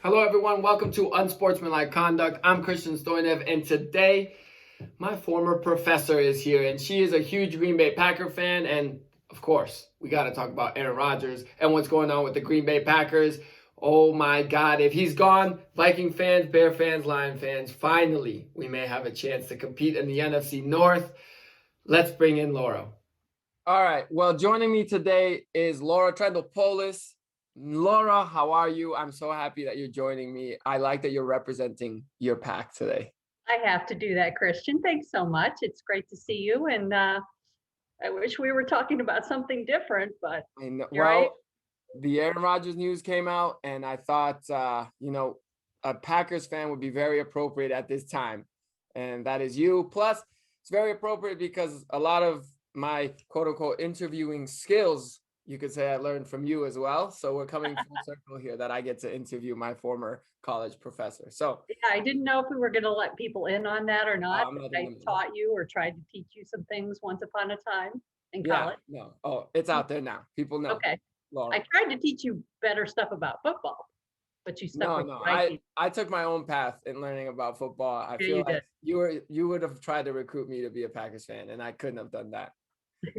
Hello, everyone. Welcome to Unsportsmanlike Conduct. I'm Christian Stoynev, and today my former professor is here, and she is a huge Green Bay Packer fan. And of course, we got to talk about Aaron Rodgers and what's going on with the Green Bay Packers. Oh my God, if he's gone, Viking fans, Bear fans, Lion fans, finally, we may have a chance to compete in the NFC North. Let's bring in Laura. All right. Well, joining me today is Laura Trendle Polus. Laura, how are you? I'm so happy that you're joining me. I like that you're representing your pack today. I have to do that, Christian. Thanks so much. It's great to see you. And I wish we were talking about something different, but I know, you're right. the Aaron Rodgers news came out, and I thought, a Packers fan would be very appropriate at this time. And that is you. Plus, it's very appropriate because a lot of my quote unquote interviewing skills, you could say, I learned from you as well. So we're coming full circle here that I get to interview my former college professor. So Yeah, I didn't know if we were going to let people in on that or not. I'm not I even- taught you or tried to teach you some things once upon a time in college. no. Oh, it's out there now. People know. Okay. Laura. I tried to teach you better stuff about football, but you stuck with the right people. I took my own path in learning about football. I Yeah, feel you like did. you would have tried to recruit me to be a Packers fan, and I couldn't have done that.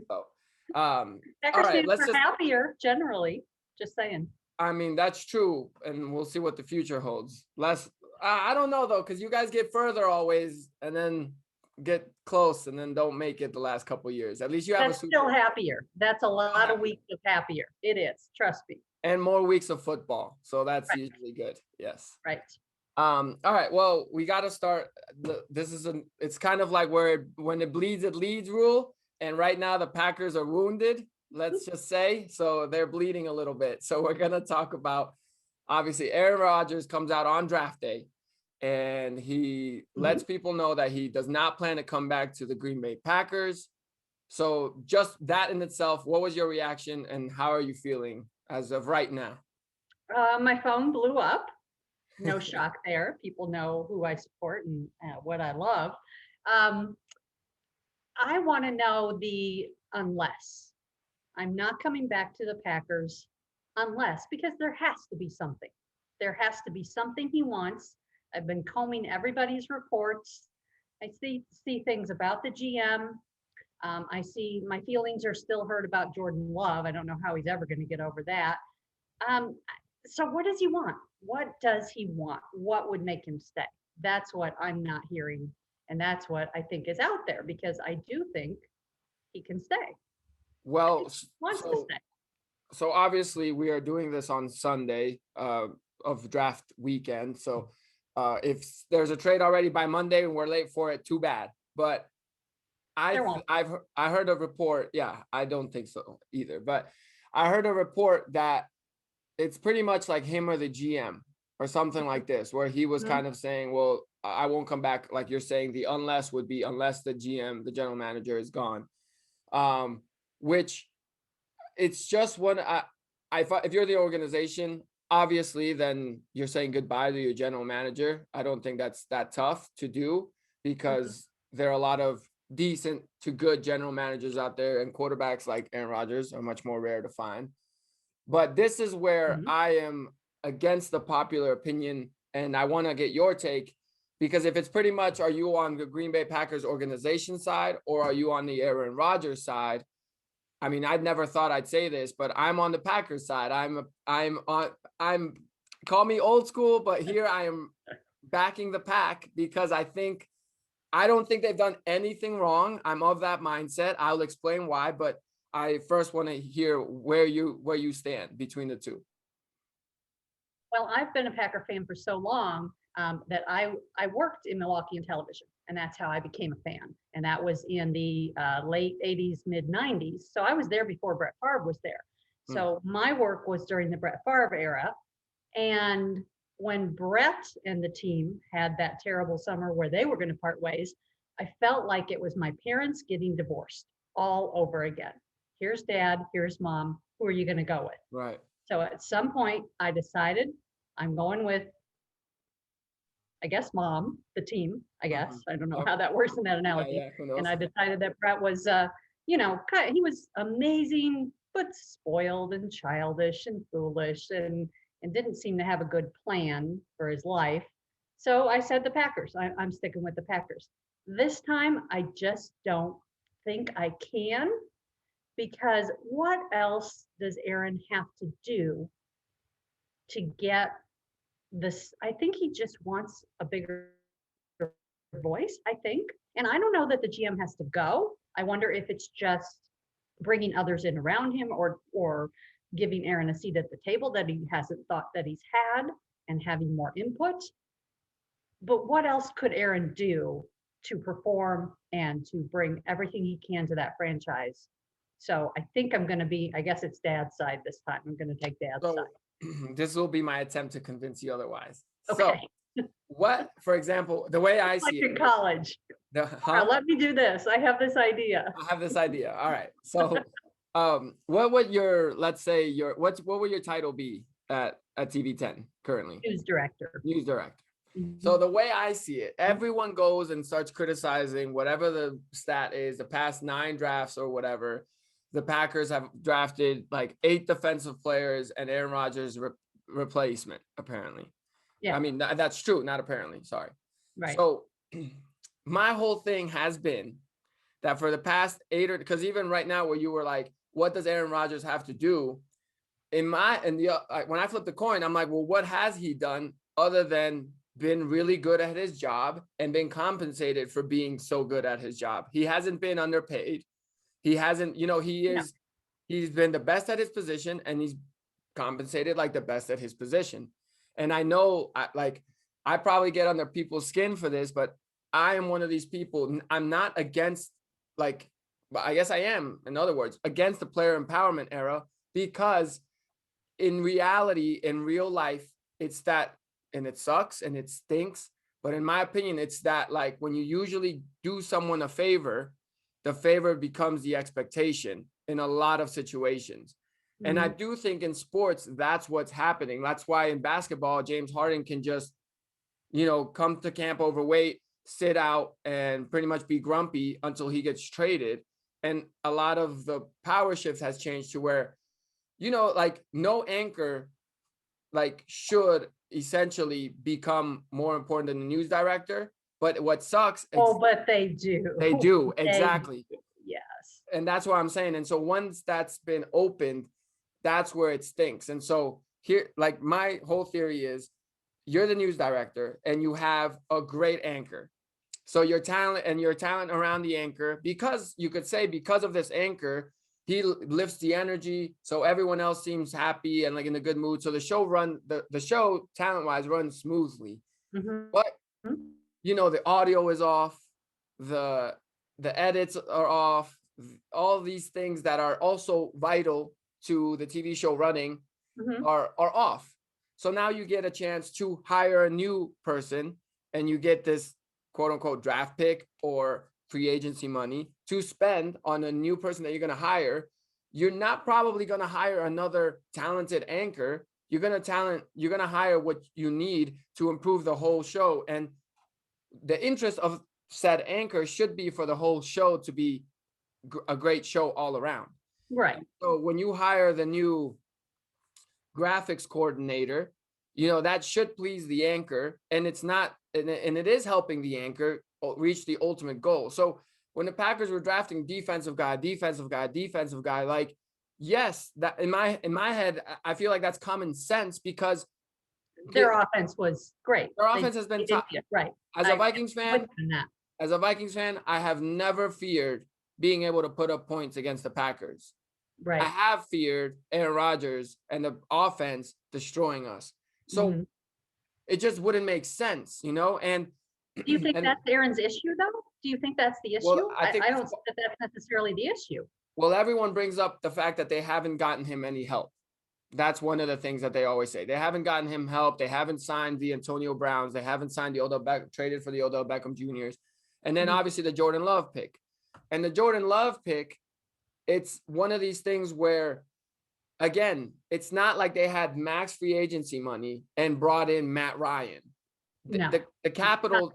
So, Packers right, fans are happier generally. Just saying. I mean, that's true, and we'll see what the future holds. I don't know though, because you guys get further always, and then get close, and then don't make it the last couple of years. At least you have That's still happier. That's a lot of weeks of happier. It is. Trust me. and more weeks of football, so that's usually good. Yes. Right. All right. Well, we got to start. It's kind of like when it bleeds, it leads rule. And right now the Packers are wounded, let's just say. So they're bleeding a little bit. So we're going to talk about, obviously, Aaron Rodgers comes out on draft day and he lets people know that he does not plan to come back to the Green Bay Packers. So just that in itself, what was your reaction and how are you feeling as of right now? My phone blew up. No shock there. People know who I support and what I love. I want to know the unless. I'm not coming back to the Packers unless, because there has to be something. There has to be something he wants. I've been combing everybody's reports. I see things about the GM. I see my feelings are still hurt about Jordan Love. I don't know how he's ever going to get over that. So what does he want? What does he want? What would make him stay? That's what I'm not hearing. And that's what I think is out there, because I do think he can stay. Well, Wants to stay. So obviously we are doing this on Sunday of draft weekend. So if there's a trade already by Monday and we're late for it, too bad. But I heard a report. Yeah, I don't think so either. But I heard a report that it's pretty much like him or the GM or something like this, where he was kind of saying, well, I won't come back. Like you're saying, the unless would be unless the GM, the general manager, is gone. Which it's just when I thought if you're the organization, obviously, then you're saying goodbye to your general manager. I don't think that's that tough to do because there are a lot of decent to good general managers out there, and quarterbacks like Aaron Rodgers are much more rare to find. But this is where I am against the popular opinion, and I want to get your take, because if it's pretty much, are you on the Green Bay Packers organization side or are you on the Aaron Rodgers side? I mean, I'd never thought I'd say this, but I'm on the Packers side. I'm call me old school, but here I am backing the Pack because I don't think they've done anything wrong. I'm of that mindset. I'll explain why, but I first want to hear where you stand between the two. Well, I've been a Packer fan for so long that I worked in Milwaukee in television, and that's how I became a fan. And that was in the late 80s, mid 90s. So I was there before Brett Favre was there. So my work was during the Brett Favre era. And when Brett and the team had that terrible summer where they were going to part ways, I felt like it was my parents getting divorced all over again. Here's dad, here's mom. Who are you going to go with? Right. So at some point, I decided I'm going with, I guess, mom, the team, I guess. I don't know how that works in that analogy. And I decided that Brett was, he was amazing, but spoiled and childish and foolish. And and didn't seem to have a good plan for his life. So I said the Packers. I'm sticking with the Packers. This time, I just don't think I can, because what else does Aaron have to do to get this? I think he just wants a bigger voice, I think. And I don't know that the GM has to go. I wonder if it's just bringing others in around him, or giving Aaron a seat at the table that he hasn't thought that he's had, and having more input. But what else could Aaron do to perform and to bring everything he can to that franchise? So I think I'm going to be, I guess it's Dad's side this time. I'm going to take Dad's So side. this will be my attempt to convince you otherwise. Okay. So what, for example, the way I Like see in it, college. Let me do this. I have this idea. I have this idea. All right. So what would your, let's say your, what would your title be at TV10 currently? News director. News director. Mhm. So the way I see it, everyone goes and starts criticizing whatever the stat is, the past 9 drafts or whatever. The Packers have drafted like 8 defensive players and Aaron Rodgers replacement, apparently. Yeah. I mean, that's true, not apparently, sorry. Right. So my whole thing has been that for the past 8 or, because even right now where you were like, what does Aaron Rodgers have to do? When I flip the coin, I'm like, well, what has he done other than been really good at his job and been compensated for being so good at his job? He hasn't been underpaid. He hasn't, he's been the best at his position, and he's compensated like the best at his position. And I know I probably get under people's skin for this, but I am one of these people. I'm not against, but I guess I am, in other words, against the player empowerment era, because in reality, in real life, it's that, and it sucks and it stinks, but in my opinion, it's that, like, when you usually do someone a favor, the favor becomes the expectation in a lot of situations. Mm-hmm. And I do think in sports, that's what's happening. That's why in basketball, James Harden can just, come to camp overweight, sit out, and pretty much be grumpy until he gets traded. And a lot of the power shift has changed to where, no anchor, should essentially become more important than the news director. But what sucks. But they do. They do, exactly. They do. Yes. And that's what I'm saying. And so once that's been opened, that's where it stinks. And so here, my whole theory is, you're the news director and you have a great anchor. So your talent around the anchor, because you could say because of this anchor, he lifts the energy, so everyone else seems happy and in a good mood. So the show talent-wise runs smoothly. Mm-hmm. But the audio is off, the edits are off, all these things that are also vital to the TV show running are off. So now you get a chance to hire a new person, and you get this quote unquote draft pick or free agency money to spend on a new person that you're going to hire. You're not probably going to hire another talented anchor. You're going to hire what you need to improve the whole show. And the interest of said anchor should be for the whole show to be a great show all around. Right. So when you hire the new graphics coordinator, that should please the anchor, and it's not, and it is helping the anchor reach the ultimate goal. So when the Packers were drafting defensive guy, yes, that in my head, I feel like that's common sense, because their offense was great. Their offense has been top. Right. As a Vikings fan, I have never feared being able to put up points against the Packers. Right. I have feared Aaron Rodgers and the offense destroying us. So it just wouldn't make sense, And do you think that's Aaron's issue, though? Do you think that's the issue? Well, I don't think that's necessarily the issue. Well, everyone brings up the fact that they haven't gotten him any help. That's one of the things that they always say. They haven't gotten him help. They haven't signed the Antonio Browns. They haven't signed traded for the Odell Beckham Juniors. And then obviously the Jordan Love pick. And the Jordan Love pick, it's one of these things where, again, it's not like they had max free agency money and brought in Matt Ryan. No, the capital.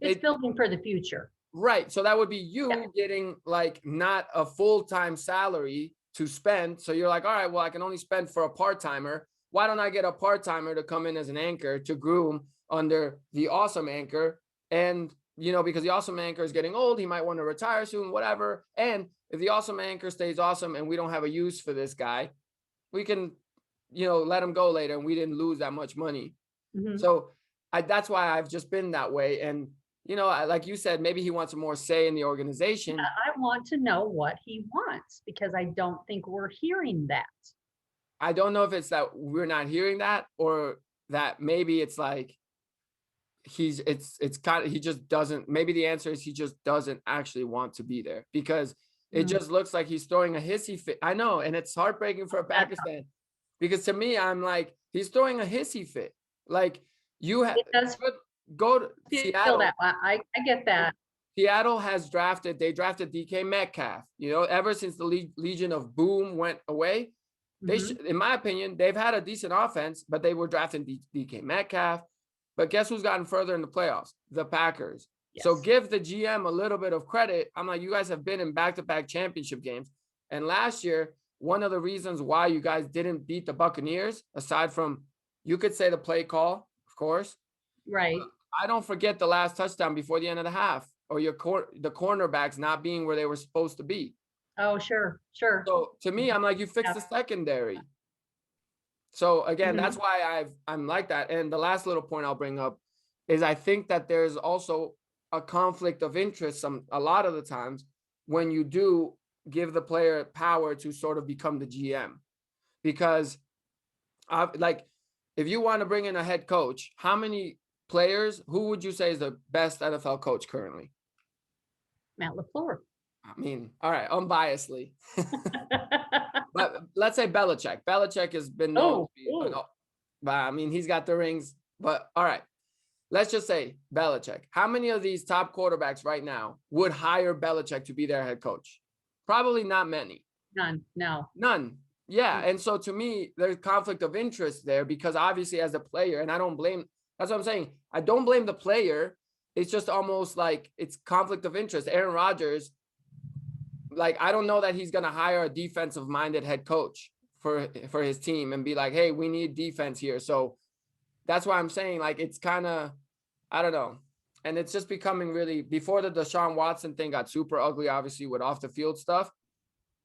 It's building for the future. Right. So that would be you getting not a full-time salary to spend. So you're like, all right, well, I can only spend for a part-timer. why don't I get a part-timer to come in as an anchor to groom under the awesome anchor? And, because the awesome anchor is getting old, he might want to retire soon, whatever. And if the awesome anchor stays awesome and we don't have a use for this guy, we can, let him go later and we didn't lose that much money. Mhm. So that's why I've just been that way. And, like you said, maybe he wants more say in the organization. I want to know what he wants because I don't think we're hearing that. I don't know if it's that we're not hearing that or that maybe it's like it's kind of, he just doesn't, maybe the answer is he just doesn't actually want to be there because it just looks like he's throwing a hissy fit. I know, and it's heartbreaking for a Packers fan because to me, I'm like, he's throwing a hissy fit. Like you have go to Seattle. That. I get that. Seattle they drafted DK Metcalf, ever since the Legion of Boom went away. They in my opinion, they've had a decent offense, but they were drafting DK Metcalf. But guess who's gotten further in the playoffs? The Packers. Yes. So give the GM a little bit of credit. I'm like, you guys have been in back-to-back championship games. And last year, one of the reasons why you guys didn't beat the Buccaneers, aside from, you could say the play call, of course. Right. I don't forget the last touchdown before the end of the half or the cornerbacks not being where they were supposed to be. Oh, sure. So to me, I'm like, you fixed the secondary. So again, that's why I'm like that. And the last little point I'll bring up is I think that there's also a conflict of interest a lot of the times when you do give the player power to sort of become the GM. Because like if you want to bring in a head coach, how many players, who would you say is the best NFL coach currently? Matt LaFleur. I mean, all right, unbiasedly. But let's say Belichick. Belichick has been known to be, but I mean, he's got the rings. But all right, let's just say Belichick. How many of these top quarterbacks right now would hire Belichick to be their head coach? Probably not many. None. No. None. Yeah. And so to me, there's conflict of interest there because obviously as a player, and I don't blame, that's what I'm saying. I don't blame the player. It's just almost like it's conflict of interest. Aaron Rodgers, like, I don't know that he's going to hire a defensive minded head coach for his team and be like, hey, we need defense here. So that's why I'm saying, like, it's kind of, I don't know. And it's just becoming really, before the Deshaun Watson thing got super ugly, obviously with off the field stuff,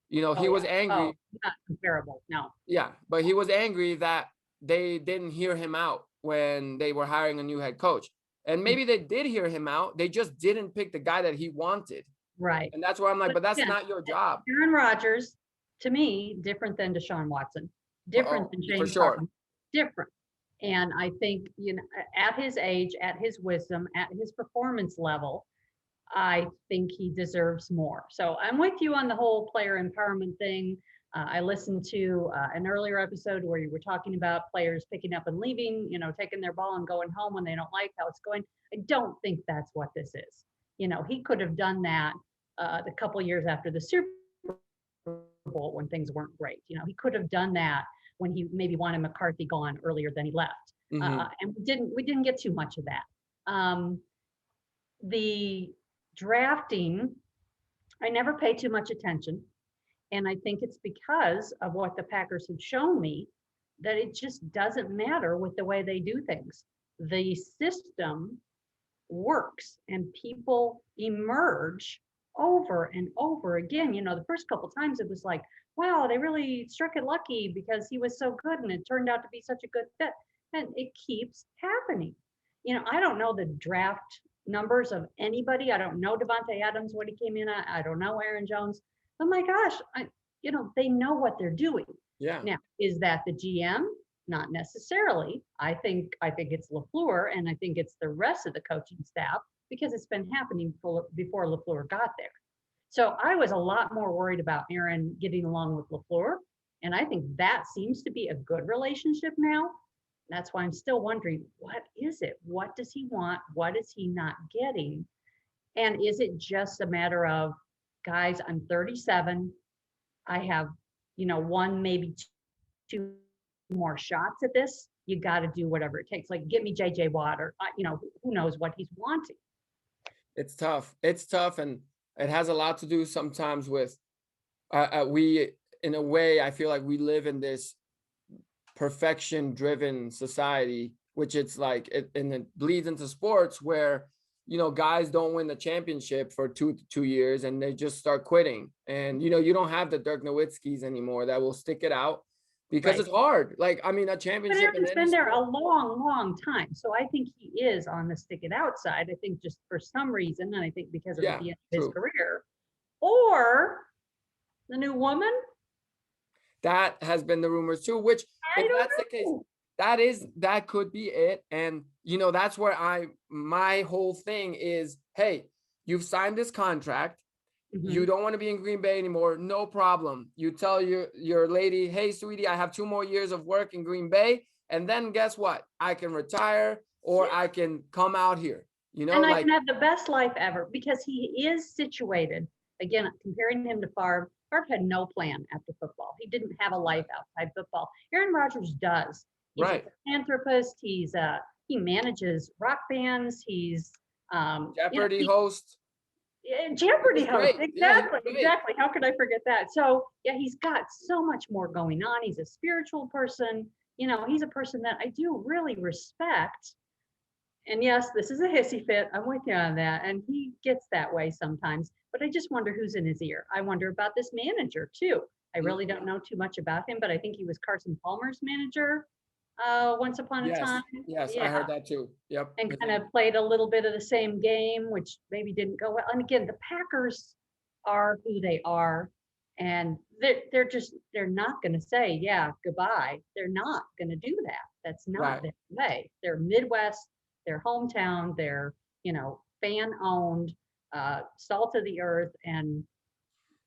he was angry. Not comparable. No. Yeah. But he was angry that they didn't hear him out when they were hiring a new head coach. And maybe they did hear him out. They just didn't pick the guy that he wanted. Right. And that's where I'm like, but that's not your job. Aaron Rodgers, to me, different than Deshaun Watson, different than James Harden, different. And I think, at his age, at his wisdom, at his performance level, I think he deserves more. So I'm with you on the whole player empowerment thing. I listened to an earlier episode where you were talking about players picking up and leaving, taking their ball and going home when they don't like how it's going. I don't think that's what this is. He could have done that the couple years after the Super Bowl when things weren't great. He could have done that when he maybe wanted McCarthy gone earlier than he left. And we didn't get too much of that. The drafting, I never pay too much attention. And I think it's because of what the Packers have shown me that it just doesn't matter with the way they do things. The system works and people emerge over and over again. The first couple times it was like, wow, they really struck it lucky because he was so good and it turned out to be such a good fit. And it keeps happening. I don't know the draft numbers of anybody. I don't know Devontae Adams, what he came in at. I don't know Aaron Jones. Oh my gosh, they know what they're doing. Yeah. Now, is that the GM? Not necessarily. I think it's LaFleur, and I think it's the rest of the coaching staff because it's been happening before LaFleur got there. So I was a lot more worried about Aaron getting along with LaFleur, and I think that seems to be a good relationship now. That's why I'm still wondering, what is it? What does he want? What is he not getting? And is it just a matter of, guys, I'm 37. I have, one, maybe two more shots at this. You got to do whatever it takes. Like, get me JJ Watt, or, who knows what he's wanting. It's tough. And it has a lot to do sometimes with, we, in a way, I feel like we live in this perfection driven society, which it's like and it bleeds into sports where, you know, guys don't win the championship for two years and they just start quitting. And, you know, you don't have the Dirk Nowitzkis anymore that will stick it out because Right. it's hard. Like, I mean, a But championship in Aaron's any been there a sport. long, long time. So I think he is on the stick it out side. I think just for some reason, and I think because of Yeah, the end of his true. career, or the new woman. That has been the rumors too, which I if don't that's the case, know. that could be it. And you know, that's where my whole thing is, hey, you've signed this contract. You Mhm. don't want to be in Green Bay anymore. No problem. You tell your lady, hey, sweetie, I have 2 more years of work in Green Bay. And then guess what? I can retire or Yeah. I can come out here. You know, And I like can have the best life ever because he is situated. Again, comparing him to Favre, Favre had no plan after football. He didn't have a life outside football. Aaron Rodgers does. He's a right. philanthropist. He manages rock bands. Jeopardy host. It Jeopardy was host. great. Yeah, he was Exactly, great. exactly. How could I forget that? So yeah, he's got so much more going on. He's a spiritual person. He's a person that I do really respect. And yes, this is a hissy fit. I'm with you on that. And he gets that way sometimes. But I just wonder who's in his ear. I wonder about this manager too. I really don't know too much about him, but I think he was Carson Palmer's manager once upon a Yes. time. Yes, I Yeah. heard that too. Yep. And kind of played a little bit of the same game, which maybe didn't go well. And again, the Packers are who they are. And they're not going to say, yeah, goodbye. They're not going to do that. That's not Right. their way. They're Midwest, their hometown, they're, fan owned, salt of the earth, and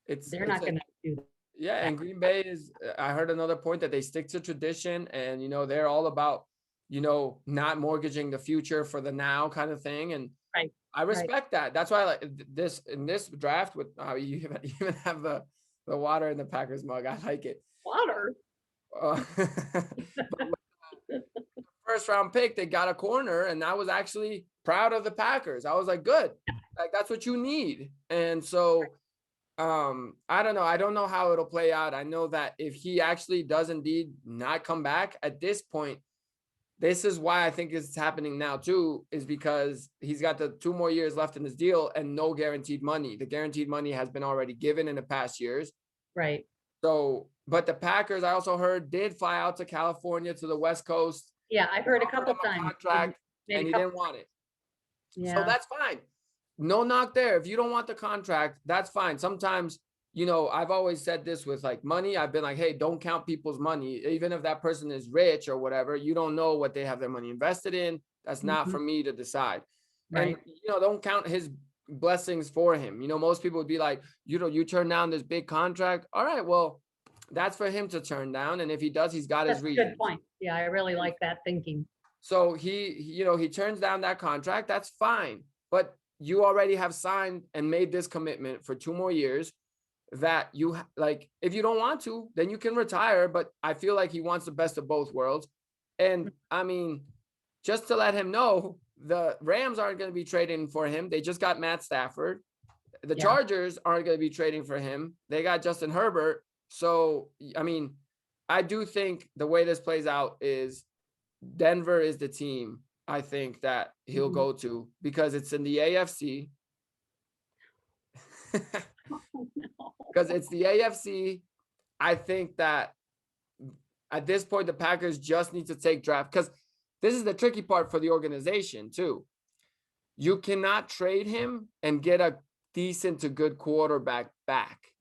they're It's not a going to do Yeah, that. and Green Bay is, I heard another point that they stick to tradition and, you know, they're all about, you know, not mortgaging the future for the now kind of thing. And Right. I Right. respect that. That's why I like this in this draft with you even have the water in the Packers mug. I like it. Water. But with the first round pick, they got a corner, and I was actually proud of the Packers. I was like, good, like that's what you need. And so I don't know. I don't know how it'll play out. I know that if he actually does indeed not come back at this point, this is why I think it's happening now too, is because he's got the 2 more years left in his deal and no guaranteed money. The guaranteed money has been already given in the past years. Right. So, but the Packers, I also heard, did fly out to California to the West Coast, Yeah, I've heard a offered couple him a times. contract, Made and a he couple. didn't want it. So Yeah. that's fine. No knock there. If you don't want the contract, that's fine. Sometimes, you know, I've always said this with like money. I've been like, hey, don't count people's money. Even if that person is rich or whatever, you don't know what they have their money invested in. That's not Mhm. for me to decide. And, Right. you know, don't count his blessings for him. You know, most people would be like, you know, you turn down this big contract. All right, well, that's for him to turn down. And if he does, he's got his That's a good reasons. point. Yeah, I really like that thinking. So you know, he turns down that contract. That's fine. But you already have signed and made this commitment for 2 more years that you like. If you don't want to, then you can retire. But I feel like he wants the best of both worlds. And I mean, just to let him know, the Rams aren't going to be trading for him. They just got Matt Stafford. The Yeah. Chargers aren't going to be trading for him. They got Justin Herbert. So, I mean, I do think the way this plays out is Denver is the team I think that he'll Mhm. go to because it's in the AFC. Oh, no. Because it's the AFC. I think that at this point, the Packers just need to take draft because this is the tricky part for the organization, too. You cannot trade him and get a decent to good quarterback back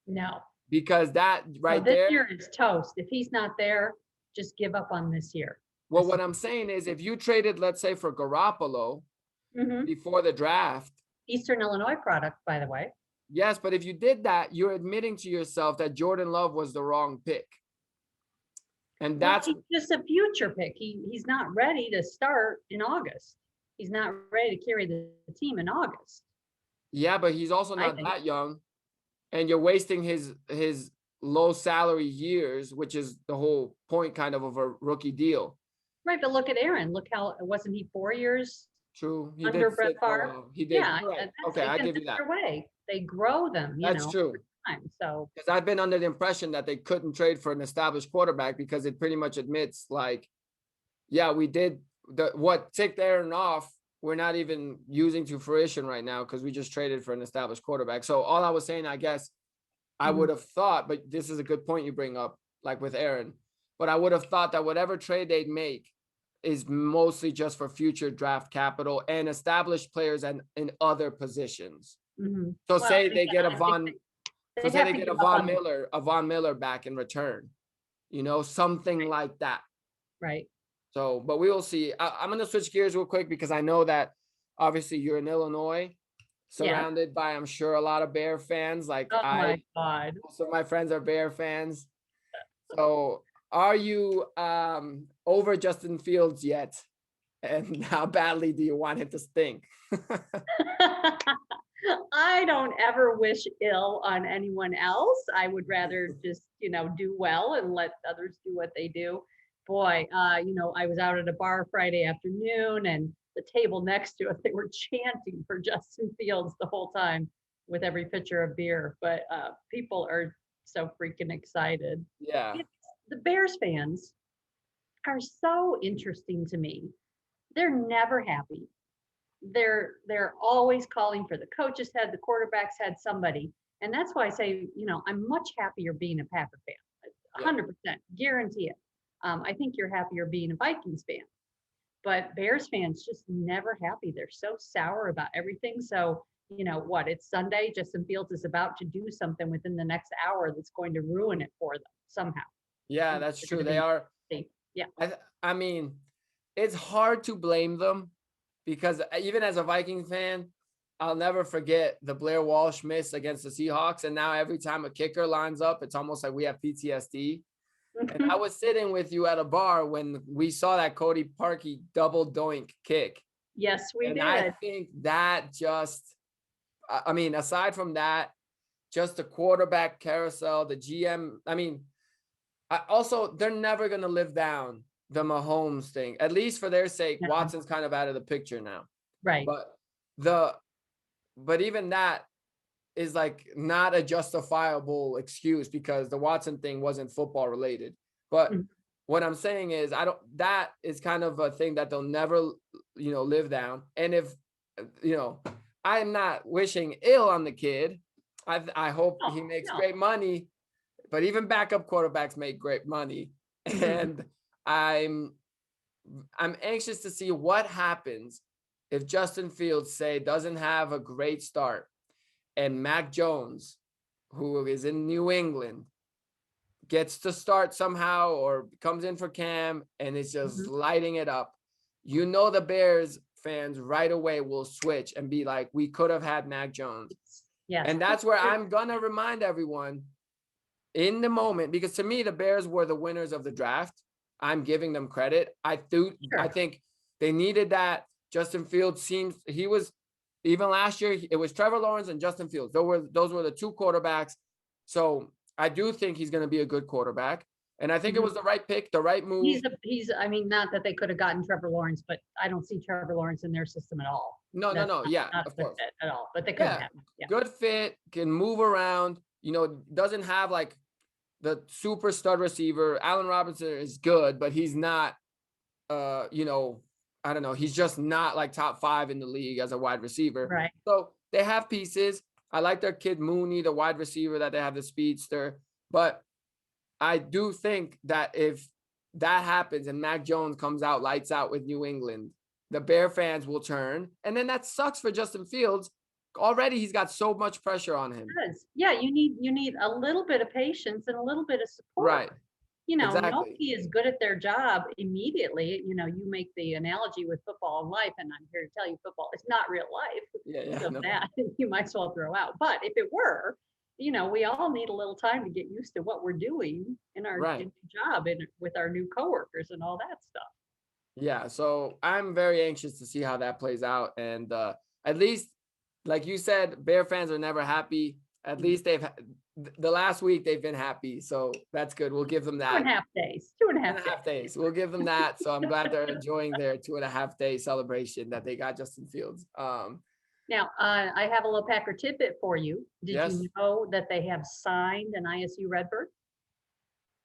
No. because that No, right this there. year is toast. If he's not there, just give up on this year. Well, what I'm saying is if you traded, let's say, for Garoppolo Mhm. before the draft, Eastern Illinois product, by the way. yes, but if you did that, you're admitting to yourself that Jordan Love was the wrong pick. And Well, that's he's just a future pick. He's not ready to start in August. He's not ready to carry the team in August, yeah, but he's also I not think. that young. And you're wasting his low salary years, which is the whole point kind of a rookie deal. Right, but look at Aaron. Look how wasn't he 4 years True. He under did Brett sit for a Favre? while. He did. Yeah, You're right. that's Okay, I because give you it's that. their way. They grow them, That's true. time. So because I've been under the impression that they couldn't trade for an established quarterback because it pretty much admits like, yeah, we did what ticked Aaron off. We're not even using to fruition right now because we just traded for an established quarterback. So all I was saying, I guess I would have thought, but this is a good point you bring up, like with Aaron, but I would have thought that whatever trade they'd make is mostly just for future draft capital and established players and in other positions. mhm. So Well, say they get a I think So they'd say have they to get give up on A Von Miller back in return, something like that. right. So, but we will see. I'm going to switch gears real quick because I know that obviously you're in Illinois, Yeah. surrounded by, I'm sure, a lot of Bear fans. Like Oh my God. most of my friends are Bear fans. So are you over Justin Fields yet? And how badly do you want him to stink? I don't ever wish ill on anyone else. I would rather just, do well and let others do what they do. Boy, I was out at a bar Friday afternoon and the table next to us, they were chanting for Justin Fields the whole time with every pitcher of beer. But people are so freaking excited. Yeah. The Bears fans are so interesting to me. They're never happy. They're always calling for the coach's head, the quarterback's head, somebody. And that's why I say, I'm much happier being a Packer fan. 100% guarantee it. I think you're happier being a Vikings fan, but Bears fans just never happy. They're so sour about everything. So, it's Sunday. Justin Fields is about to do something within the next hour that's going to ruin it for them somehow. Yeah, And that's they're true. gonna They be are. safe. Yeah. I mean, it's hard to blame them because even as a Viking fan, I'll never forget the Blair Walsh miss against the Seahawks. And now every time a kicker lines up, it's almost like we have PTSD. And I was sitting with you at a bar when we saw that Cody Parkey double doink kick. Yes, we did. I think that aside from that, just the quarterback carousel, the GM, they're never going to live down the Mahomes thing, at least for their sake. No. Watson's kind of out of the picture now. Right. But even that is like not a justifiable excuse because the Watson thing wasn't football related. But what I'm saying is that is kind of a thing that they'll never, live down. And if, I'm not wishing ill on the kid. I hope he makes great money, but even backup quarterbacks make great money. And I'm anxious to see what happens if Justin Fields, doesn't have a great start and Mac Jones, who is in New England, gets to start somehow or comes in for Cam and is just lighting it up. The Bears fans right away will switch and be like, we could have had Mac Jones. Yes. And that's where I'm going to remind everyone in the moment, because to me, the Bears were the winners of the draft. I'm giving them credit. I think they needed that. Justin Fields he was, even last year, it was Trevor Lawrence and Justin Fields. Those were the two quarterbacks. So I do think he's going to be a good quarterback. And I think it was the right pick, the right move. Not that they could have gotten Trevor Lawrence, but I don't see Trevor Lawrence in their system at all. No. Yeah, not of course. Fit at all, but they could have. Yeah. Good fit, can move around, doesn't have like the super stud receiver. Allen Robinson is good, but he's not, I don't know. He's just not like top 5 in the league as a wide receiver. Right. So they have pieces. I like their kid Mooney, the wide receiver that they have, the speedster. But I do think that if that happens and Mac Jones comes out, lights out with New England, the Bear fans will turn. And then that sucks for Justin Fields. Already he's got so much pressure on him. Yeah, you need a little bit of patience and a little bit of support. Right. Exactly. Nobody is good at their job immediately. You make the analogy with football and life, and I'm here to tell you football is not real life. Yeah. So that you might as well throw out. But if it were, we all need a little time to get used to what we're doing in our job and with our new coworkers and all that stuff. Yeah, so I'm very anxious to see how that plays out. And at least, like you said, Bear fans are never happy. At least the last week they've been happy. So that's good. We'll give them that. 2.5 days. 2.5 days. We'll give them that. So I'm glad they're enjoying their 2.5 day celebration that they got Justin Fields. Now, I have a little Packer tidbit for you. Did Yes. you know that they have signed an ISU Redbird?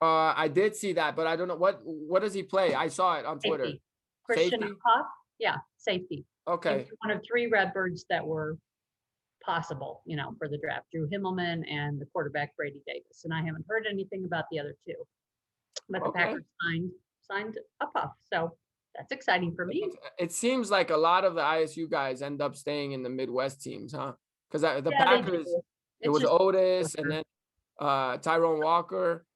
I did see that, but I don't know what does he play? I saw it on Twitter. Safety. Christian Safety? Huff? Yeah, safety. He was Okay. one of 3 Redbirds that were possible, for the draft. Drew Himmelman and the quarterback Brady Davis. And I haven't heard anything about the other 2. But the Okay. Packers signed a Puff. So that's exciting for me. It seems like a lot of the ISU guys end up staying in the Midwest teams, huh? Because the Yeah, they Packers, do. it It's was just Otis and then Tyrone Walker.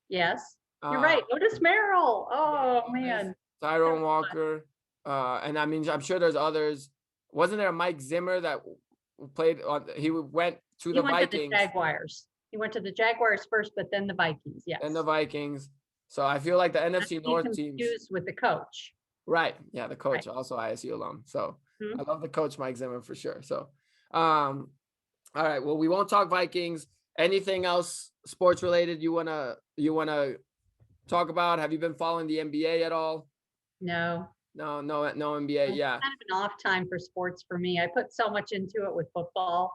yes. You're Uh, right. Otis Merrill. Oh Otis, man. Tyrone Walker. And I mean, I'm sure there's others. Wasn't there a Mike Zimmer that played on? He went to He the went to the Vikings Jaguars. He went to the Jaguars first, but then the Vikings. Yes. and the Vikings. So I feel like the Not to NFC be North teams. confused with the coach. Right. Yeah, the coach, Right. also ISU alum. So Mhm. I love the coach Mike Zimmer for sure. So all right. Well, we won't talk Vikings. Anything else sports related you wanna talk about? Have you been following the NBA at all? No. No NBA. It's Yeah. kind of an off time for sports for me. I put so much into it with football.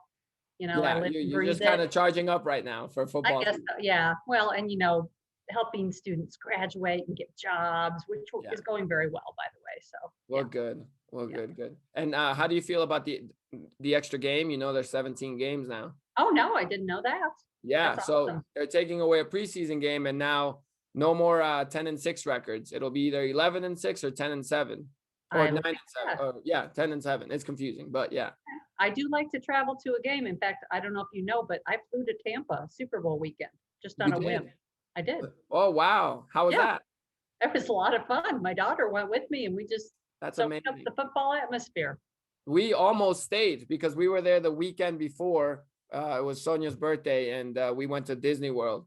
I Yeah, live and you're just breathe kind it. of charging up right now for I football guess season. so, yeah. Well, and helping students graduate and get jobs, which Yeah. is going very well, by the way. So Well, yeah. good. Well, Yeah. good. And how do you feel about the extra game? There's 17 games now. Oh no, I didn't know that. Yeah, That's so awesome. they're taking away a preseason game, and now no more 10-6 records. It'll be either 11-6 or 10-7, or I like 9-7. that. Or yeah, 10-7. It's confusing, but yeah. I do like to travel to a game. In fact, I don't know if you know, but I flew to Tampa Super Bowl weekend just on You a whim. did. I did. Oh wow, how was Yeah, that? it was a lot of fun. My daughter went with me and we just That's soaked up amazing. the football atmosphere. We almost stayed because we were there the weekend before. It was Sonia's birthday, and we went to Disney World.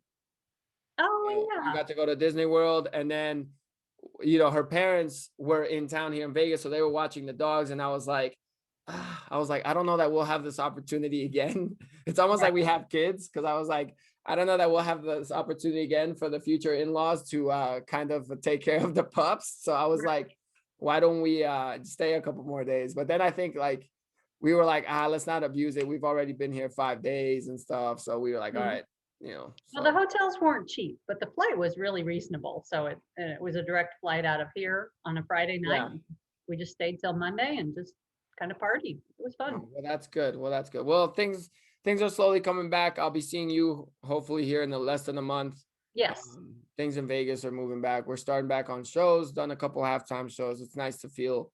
Oh We yeah. got to go to Disney World, and then her parents were in town here in Vegas, so they were watching the dogs, and I was like, I don't know that we'll have this opportunity again. It's almost Right. like we have kids, because I was like, I don't know that we'll have this opportunity again for the future in-laws to kind of take care of the pups. So I was like, why don't we stay a couple more days? But then I think like we were like, let's not abuse it. We've already been here 5 days and stuff. So we were like, all Mhm. right, Well, the hotels weren't cheap, but the flight was really reasonable. So it was a direct flight out of here on a Friday night. Yeah. We just stayed till Monday and just kind of partied. It was fun. Well, that's good. Well, things are slowly coming back. I'll be seeing you hopefully here in less than a month. Yes. Things in Vegas are moving back. We're starting back on shows, done a couple halftime shows. It's nice to feel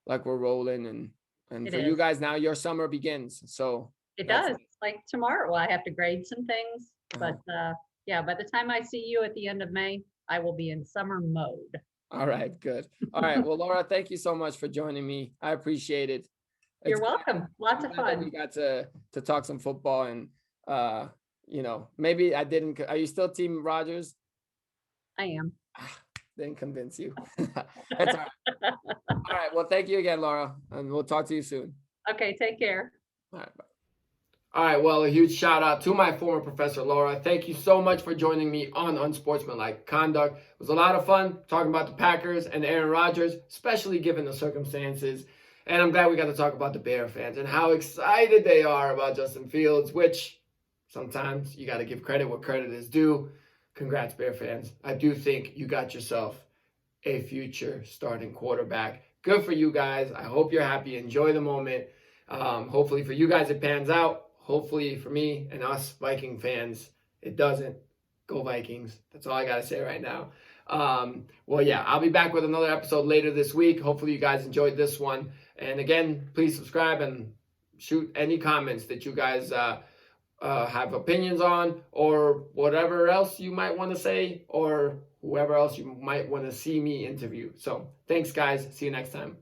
like we're rolling, and It for you is. guys now, your summer begins. So It that's does. Like tomorrow, I have to grade some things, but yeah, by the time I see you at the end of May, I will be in summer mode. all right. Good. All right. Well, Laura, thank you so much for joining me. I appreciate it. You're It's welcome. Lots I'm of glad that we fun. got to talk some football, and maybe I didn't. Are you still Team Rodgers? I am. Didn't convince you. That's all right. All right. Well, thank you again, Laura, and we'll talk to you soon. Okay, take care. All right. Bye. All right. Well, a huge shout out to my former professor, Laura. Thank you so much for joining me on Unsportsmanlike Conduct. It was a lot of fun talking about the Packers and Aaron Rodgers, especially given the circumstances. And I'm glad we got to talk about the Bear fans and how excited they are about Justin Fields, which sometimes you got to give credit where credit is due. Congrats, Bear fans. I do think you got yourself a future starting quarterback. Good for you guys. I hope you're happy. Enjoy the moment. Hopefully for you guys, it pans out. Hopefully for me and us Viking fans, it doesn't. Go Vikings. That's all I got to say right now. Well, yeah, I'll be back with another episode later this week. Hopefully you guys enjoyed this one. And again, please subscribe and shoot any comments that you guys have opinions on, or whatever else you might want to say, or whoever else you might want to see me interview. So thanks, guys. See you next time.